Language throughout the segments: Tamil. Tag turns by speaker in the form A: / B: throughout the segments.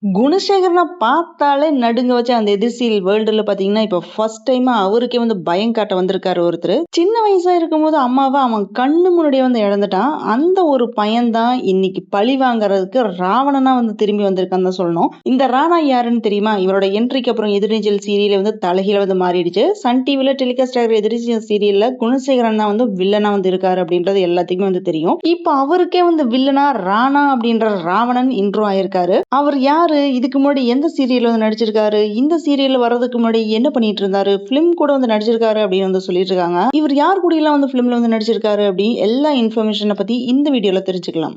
A: குணசேகரன பார்த்தாலே நடுங்க வச்ச அந்த எதிர்சியல் வேர்ல்டுல பாத்தீங்கன்னா, இப்ப ஃபர்ஸ்ட் டைமா அவருக்கே பயம் காட்ட வந்திருக்காரு ஒருத்தரு. சின்ன வயசா இருக்கும்போது அம்மாவ அவன் கண்ணு முன்னாடியே இழந்துட்டான். அந்த ஒரு பையன் தான் இன்னைக்கு பழி வாங்குறதுக்கு ராவணனா திரும்பி வந்திருக்கான்னு தான் சொல்லணும். இந்த ராணா யாருன்னு தெரியுமா? இவரோட என்ட்ரிக்கு அப்புறம் எதிர்நீச்சல் சீரியல் தலைகீழ மாறிடுச்சு. சன் டிவில டெலிகாஸ்ட் ஆகுற எதிர்நீச்சல் சீரியல்ல குணசேகரன் தான் வில்லனா இருக்காரு அப்படின்றது எல்லாத்துக்குமே தெரியும். இப்ப அவருக்கே வில்லனா ராணா அப்படின்ற ராவணன் இன்ட்ரோ ஆயிருக்காரு. அவர் யாரு? இதுக்கு முன்னாடி எந்த சீரியல்ல நடிச்சிருக்காரு? இந்த சீரியல்ல வர்றதுக்கு முன்னாடி என்ன பண்ணிட்டு இருந்தாரு? ஃபிலிம் கூட நடிச்சிருக்காரு அப்படின்னு சொல்லிட்டு இருக்காங்க. இவர் யார் கூட எல்லாம் ஃபிலிம்ல நடிச்சிருக்காரு அப்படி எல்லா இன்ஃபர்மேஷனை பத்தி இந்த வீடியோல தெரிஞ்சுக்கலாம்.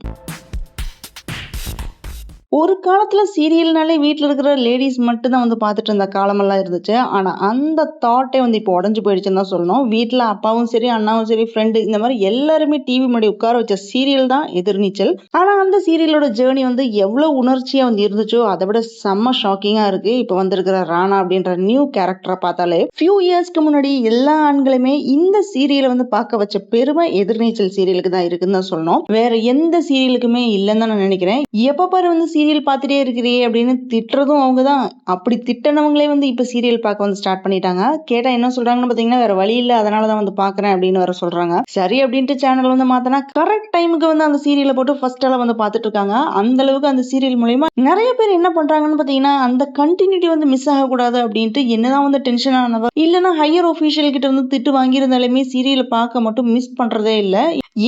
A: ஒரு காலத்துல சீரியல்னாலே வீட்ல இருக்கிற லேடீஸ் மட்டும் தான் பார்த்துட்டு இருந்த காலமெல்லாம் இருந்துச்சு. ஆனா அந்த தாட்டே இப்போ உடைஞ்சு போயிடுச்சுன்னு தான் சொல்லணும். வீட்ல அப்பாவும் சரி, அண்ணாவும் சரி, ஃப்ரெண்டு இந்த மாதிரி எல்லாருமே டிவி முன்னாடி உட்கார வச்ச சீரியல் தான் எதிர்நீச்சல். ஆனா அந்த சீரியலோட ஜேர்னி எவ்வளவு உணர்ச்சியா இருந்துச்சோ அதை விட செம்ம ஷாக்கிங்கா இருக்கு. இப்ப வந்திருக்கிற ராணா அப்படின்ற நியூ கேரக்டரை பார்த்தாலே ஃபியூ இயர்ஸ்க்கு முன்னாடி எல்லா ஆண்களுமே இந்த சீரியலை பார்க்க வச்ச பெருமை எதிர்நீச்சல் சீரியலுக்கு தான் இருக்குன்னு தான் சொல்லணும். வேற எந்த சீரியலுக்குமே இல்லைன்னு தான் நான் நினைக்கிறேன். எப்ப பாரு சீரியல் பார்த்துட்டே இருக்கிறே அப்படின்னு திட்டுறதும் அவங்கதான். அப்படி திட்டனவங்களே இப்ப சீரியல் பார்க்க ஸ்டார்ட் பண்ணிட்டாங்க. கேட்டா என்ன சொல்றாங்கன்னு பாத்தீங்கன்னா, வேற வழி இல்ல அதனாலதான் பாக்குறேன் அப்படின்னு வேற சொல்றாங்க. சரி அப்படின்ட்டு சேனல் மாத்தினா கரெக்ட் டைமுக்கு அந்த சீரியலை போட்டு ஃபர்ஸ்ட் எல்லாம் பார்த்துட்டு இருக்காங்க. அந்த அளவுக்கு அந்த சீரியல் மூலமா நிறைய பேர் என்ன பண்றாங்கன்னு பாத்தீங்கன்னா, அந்த கண்டினியூட்டி மிஸ் ஆகக்கூடாது அப்படின்ட்டு என்னதான் டென்ஷன் ஆனதோ இல்லைன்னா ஹையர் ஒபிஷியல் கிட்ட திட்டு வாங்கியிருந்தாலுமே சீரியலை பார்க்க மட்டும் மிஸ் பண்றதே இல்ல.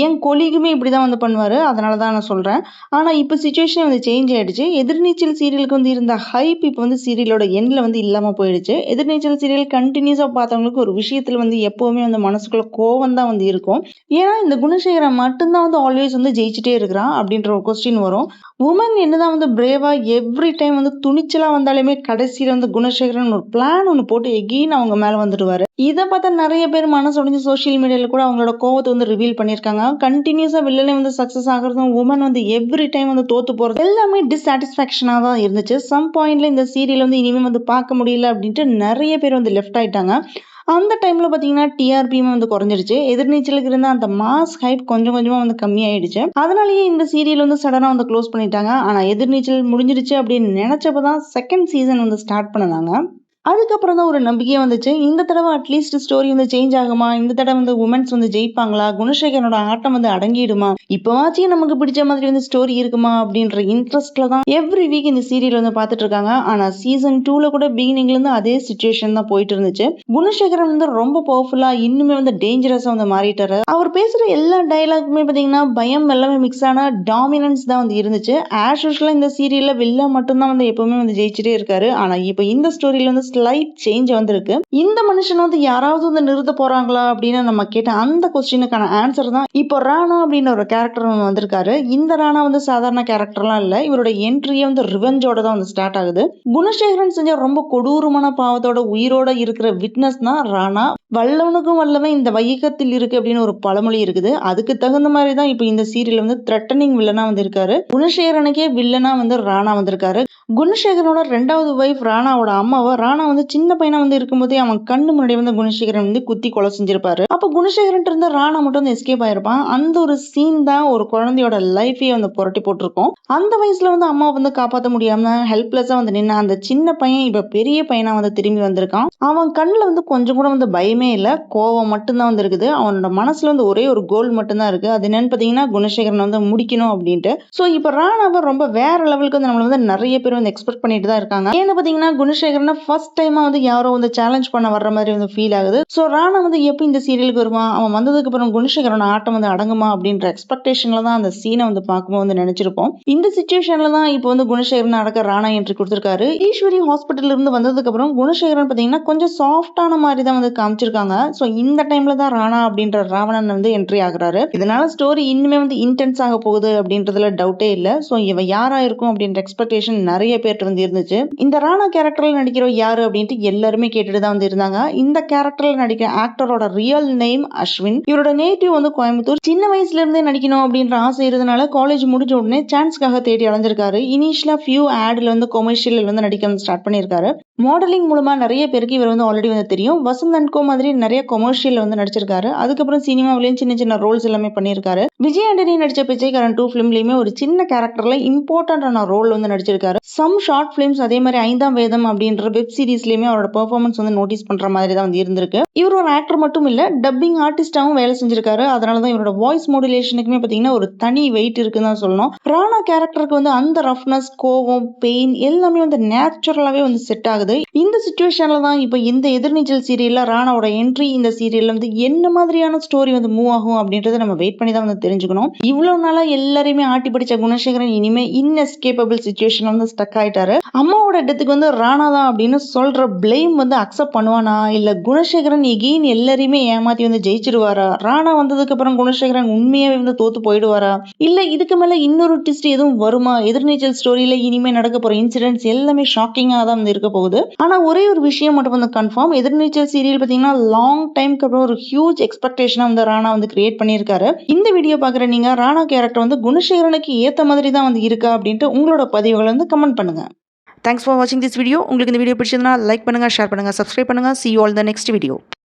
A: என் கொலிக்குமே இப்படிதான் பண்ணுவாரு. அதனாலதான் நான் சொல்றேன். ஆனா இப்ப சிச்சுவேஷன் சேஞ்ச் ஆயிடுச்சு. எதிர்நீச்சல் சீரியலுக்கு இருந்த ஹைப் இப்ப சீரியலோட எண்ட்ல இல்லாம போயிடுச்சு. எதிர்நீச்சல் சீரியல் கண்டினியூஸா பார்த்தவங்களுக்கு ஒரு விஷயத்துல எப்பவுமே மனசுக்குள்ள கோவம் தான் இருக்கும். ஏன்னா இந்த குணசேகரன் மட்டும்தான் ஆல்வேஸ் ஜெயிச்சுட்டே இருக்கிறான் அப்படின்ற ஒரு கொஸ்டின் வரும். உமன் என்னதான் பிரேவா எவ்ரி டைம் துணிச்சலா வந்தாலுமே கடைசியில குணசேகரன் ஒரு பிளான் ஒண்ணு போட்டு எகெயின் அவங்க மேல வந்துடுவாரு. இதை பார்த்தா நிறைய பேர் மனசு உடைஞ்சு சோசியல் மீடியால கூட அவங்களோட கோவத்தை ரிவீல் பண்ணிருக்காங்க. கண்டினியூஸா வில்லனே சக்சஸ் ஆகுறதும் உமன் எவ்ரி டைம் தோத்து போறது எல்லாமே டிஸ்சாட்டிஸ்பாக்சனா தான் இருந்துச்சு. சம் பாயிண்ட்ல இந்த சீரியல் இனிமே பார்க்க முடியல அப்படின்ட்டு நிறைய பேர் லெஃப்ட் ஆயிட்டாங்க. அந்த டைம்ல பாத்தீங்கன்னா டிஆர்பியும் குறைஞ்சிருச்சு. எதிர்நீச்சலுக்கு இருந்த அந்த மாஸ் ஹைப் கொஞ்சம் கொஞ்சமா கம்மி ஆயிடுச்சு. அதனாலயே இந்த சீரியல் சடனா க்ளோஸ் பண்ணிட்டாங்க. ஆனா எதிர்நீச்சல் முடிஞ்சிருச்சு அப்படின்னு நினைச்சப்பதான் செகண்ட் சீசன் ஸ்டார்ட் பண்ணாங்க. அதுக்கப்புறம் தான் ஒரு நம்பிக்கையே வந்துச்சு. இந்த தடவை அட்லீஸ்ட் ஸ்டோரி சேஞ்ச் ஆகுமா? இந்த தடவை உமன்ஸ் ஜெயிப்பாங்களா? குணசேகரனோட ஆட்டம் அடங்கிடுமா? இப்பவாச்சும் நமக்கு பிடிச்ச மாதிரி ஸ்டோரி இருக்குமா அப்படின்ற இன்ட்ரெஸ்ட்ல தான் எவ்ரி வீக் இந்த சீரியல் பார்த்துட்டு இருக்காங்க. ஆனா சீசன் 2ல கூட பிகினிங்ல இருந்து அதே சிச்சுவேஷன் தான் போயிட்டு இருந்துச்சு. குணசேகரன் ரொம்ப பவர்ஃபுல்லா இன்னுமே டேஞ்சரஸா மாறிட்டாரு. அவர் பேசுற எல்லா டைலாக்குமே பாத்தீங்கன்னா பயம் எல்லாமே மிக்ஸ் ஆன டாமினன்ஸ் தான் இருந்துச்சு. ஆஸ் யூஷுவலா இந்த சீரியல்ல வில்ல மட்டும்தான் எப்பவுமே ஜெயிச்சுட்டே இருக்காரு. ஆனா இப்ப இந்த ஸ்டோரியில ஸ்லைட் சேஞ்ச் வந்திருக்கு. இந்த மனுஷன் யாராவது நிறுத்த போறாங்களா அப்படின்னு நம்ம கேட்ட அந்த கொஸ்டினுக்கான ஆன்சர் தான் இப்போ ராணா அப்படின்னு ஒரு கேரக்டர் வந்திருக்காரு. இந்த ராணா சாதாரண கேரக்டர்லாம் இல்ல. இவரோட என்ட்ரியே ரிவெஞ்சோட தான் ஸ்டார்ட் ஆகுது. குணசேகரன் செஞ்ச ரொம்ப கொடூரமான பாவத்தோட உயிரோட இருக்கிற விட்னஸ் தான் ராணா. வல்லவனுக்கும் வல்லவன் இந்த வையகத்தில் இருக்கு அப்படின்னு ஒரு பழமொழி இருக்குது. அதுக்கு தகுந்த மாதிரி தான் இப்போ இந்த சீரியல் த்ரெட்டனிங் வில்லனா இருக்காரு. குணசேகரனுக்கே வில்லனா ராணா வந்திருக்காரு. குணசேகரனோட 2வது வைஃப் ராணாவோட அம்மாவை ராணா சின்ன பையனா இருக்கும்போதே அவன் கண்ணு முன்னாடி குணசேகரன் குத்தி கொலை செஞ்சிருப்பாரு. அப்ப குணசேகரன் இருந்த ராணா மட்டும் எஸ்கேப் ஆயிருப்பான். அந்த ஒரு சீன் தான் ஒரு குழந்தையோட லைஃபே புரட்டி போட்டிருக்கும். அந்த வயசுல அம்மா காப்பாற்ற முடியாம ஹெல்ப்லெஸ்ஸா நின்ன அந்த சின்ன பையன் இப்ப பெரிய பையனா திரும்பி வந்திருக்கான். அவன் கண்ணுல கொஞ்சம் கூட பயமே இல்ல, கோவம் மட்டும்தான் இருக்குது. அவனோட மனசுல ஒரே ஒரு கோல் மட்டும்தான் இருக்கு. அது என்னன்னு பாத்தீங்கன்னா குணசேகரன் முடிக்கணும் அப்படின்ட்டு. சோ இப்ப ராணாவை ரொம்ப வேற லெவலுக்கு நம்மள நிறைய பேர் எக்ஸ்பெக்ட் பண்ணிட்டு தான் இருக்காங்க. ஏன்னு பாத்தீங்கன்னா குணசேகரன் ஃபர்ஸ்ட் டைமா யாரோ சேலஞ்ச் பண்ண வர்ற மாதிரி ஃபீல் ஆகுது. சோ ராணா எப்ப இந்த சீரியலுக்கு வருவான், அவன் வந்ததுக்கு அப்புறம் குணசேகரன் ஆட்டம் அடங்குமா அப்படின்ற எக்ஸ்பெக்டேஷன்ல தான் அந்த சீனை பார்க்கும்போது நினைச்சிருப்போம். இந்த சிச்சுவேஷன்ல தான் இப்போ குணசேகரன் அடக்க ராணா என்ட்ரி கொடுத்திருக்காரு. ஈஸ்வரி ஹாஸ்பிட்டல் இருந்து வந்ததுக்கு அப்புறம் குணசேகரன் பாத்தீங்கன்னா கொஞ்சம் சாஃப்டான மாதிரி தான் காமிச்சிருக்காங்க. சோ இந்த டைம்ல தான் ராணா அப்படின்ற ராவணன் என்ட்ரி ஆகுறாரு. இதனால ஸ்டோரி இன்னுமே இன்டென்ஸ் ஆக போகுது அப்படின்றதுல டவுட்டே இல்ல. சோ இவன் யாரா இருக்கும் அப்படின்ற எக்ஸ்பெக்டேஷன் நிறைய பேர் இருந்துச்சு. இந்த ராணா கேரக்டர்ல நடிக்கிற யாரு அப்படின்ட்டு எல்லாருமே கேட்டுட்டு தான் வந்து இருந்தாங்க. இந்த கேரக்டர்ல நடிக்கிற ஆக்டரோட ரியல் நேம் அஸ்வின். இவரோட நேட்டிவ் வந்து கோயம்புத்தூர். சின்ன வயசுல இருந்தே நடிக்கணும் அப்படின்ற ஆசை இருந்தனால காலேஜ் முடிஞ்ச உடனே சான்ஸ்க்காக தேடி அலைஞ்சிருக்காரு. இனிஷியலா ஃபியூ ஆட்ல வந்து கொமர்ஷியல் வந்து நடிக்க ஸ்டார்ட் பண்ணியிருக்காரு. மாடலிங் மூலமா நிறைய பேருக்கு இவர் வந்து ஆல்ரெடி வந்து தெரியும். வசந்த் அண்ட் கோ மாதிரி நிறைய கொமர்ஷியல் வந்து நடிச்சிருக்காரு. அதுக்கப்புறம் சினிமாவிலையும் சின்ன சின்ன ரோல்ஸ் எல்லாமே பண்ணியிருக்காரு. விஜய் ஆண்டனி நடிச்ச பிச்சைக்காரன் 2 ஃபிலிம்லயுமே ஒரு சின்ன கேரக்டர்ல இம்பார்ட்டன்டான ரோல் வந்து நடிச்சிருக்காரு. சம் ஷார்ட் பிலிம்ஸ் அதே மாதிரி 5ஆம் வேதம் அப்படின்ற வெப் சீரிஸ்லயுமே அவரோட பெர்ஃபார்மன்ஸ் வந்து நோட்டீஸ் பண்ற மாதிரி தான் வந்து இருந்திருக்கு. இவர் ஒரு ஆக்டர் மட்டும் இல்ல, டப்பிங் ஆர்டிஸ்டாவும் வேலை செஞ்சிருக்காரு. அதனாலதான் இவரோட வாய்ஸ் மாடுலேஷனுக்குமே பாத்தீங்கன்னா ஒரு தனி வெயிட் இருக்குன்னு தான் சொல்லணும். ராணா கேரக்டருக்கு வந்து அந்த ரஃப்னஸ், கோவம், பெயின் எல்லாமே வந்து நேச்சுரலாவே வந்து செட் ஆகுது. இந்த சிச்சுவேஷன்ல தான் இப்ப இந்த எதிர்நீச்சல் சீரியல்ல ராணாவோட என்ட்ரி இந்த சீரியல்ல வந்து என்ன மாதிரியான ஸ்டோரி வந்து மூவ் ஆகும் அப்படின்றத நம்ம வெயிட் பண்ணி தான் வந்து தெரிஞ்சுக்கணும். இவ்வளவு நாளா எல்லாரையுமே ஆட்டி படிச்ச குணசேகரன் இனிமே இன்எஸ்கேப்பபிள் சிச்சுவேஷன் வந்து ஸ்டக் ஆயிட்டாரு. அம்மாவோட டெத்துக்கு வந்து ராணா தான் அப்படின்னு சொல்ற பிளேம் வந்து அக்செப்ட் பண்ணுவானா, இல்ல குணசேகரன் எகெயின் எல்லாரையுமே ஏமாத்தி வந்து ஜெயிச்சிருவாரா, ராணா வந்ததுக்கு அப்புறம் குணசேகரன் உண்மையாவே வந்து தோத்து போயிடுவாரா, இல்ல இதுக்கு மேல இன்னொரு ட்விஸ்ட் எதுவும் வருமா, எதிர்நீச்சல் ஸ்டோரியில இனிமே நடக்க போற இன்சிடென்ட்ஸ் எல்லாமே ஷாக்கிங்கா தான் வந்து இருக்க போகுது. ஆனா ஒரே ஒரு விஷயம் மட்டும் வந்து கன்ஃபார்ம், எதிர்நீச்சல் சீரியல் பாத்தீங்கன்னா லாங் டைம்க்கு அப்புறம் ஒரு ஹியூஜ் எக்ஸ்பெக்டேஷனா வந்து ராணா வந்து கிரியேட் பண்ணியிருக்காரு. இந்த வீடியோ பாக்குற நீங்க ராணா கேரக்டர் வந்து குணசேகரனுக்கு ஏத்த மாதிரி தான் வந்து இருக்கா அப்படின்ட்டு உங்களோட பதிவுகளை வந்து கமெண்ட் பண்ணுங்க. தேங்க்ஸ் ஃபார் வாட்சிங் திஸ் வீடியோ. உங்களுக்கு இந்த வீடியோ பிடிச்சிருந்தா லைக் பண்ணுங்க, ஷேர் பண்ணுங்க, சப்ஸ்கிரைப் பண்ணுங்க. See you all in the next video.